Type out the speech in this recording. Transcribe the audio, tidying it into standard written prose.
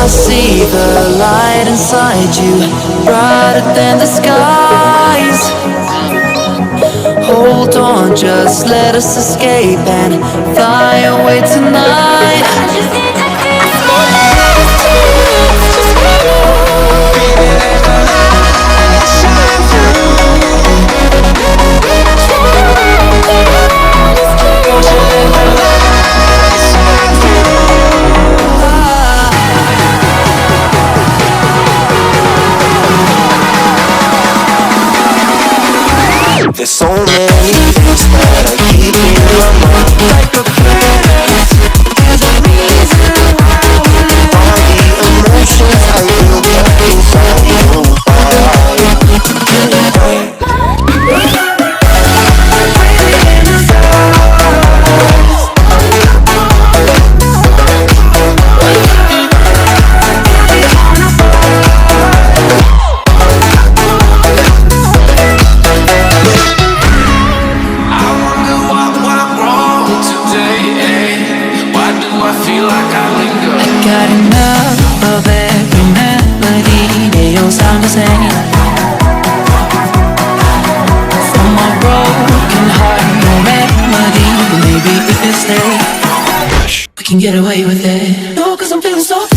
I see the light inside you, brighter than the skies. Hold on, just let us escape and fly away tonight. I just need to feel my last chance, just for you. Baby, let the light shine through. Won't you let the light shine through? There's so many things that I keep in my mind, like a planet. There's a reason why all the emotions I feel kept inside you. Got enough of every melody, they all sound the same. From my broken heart, no remedy, but maybe if you stay, we can get away with it. No, 'cause I'm feeling so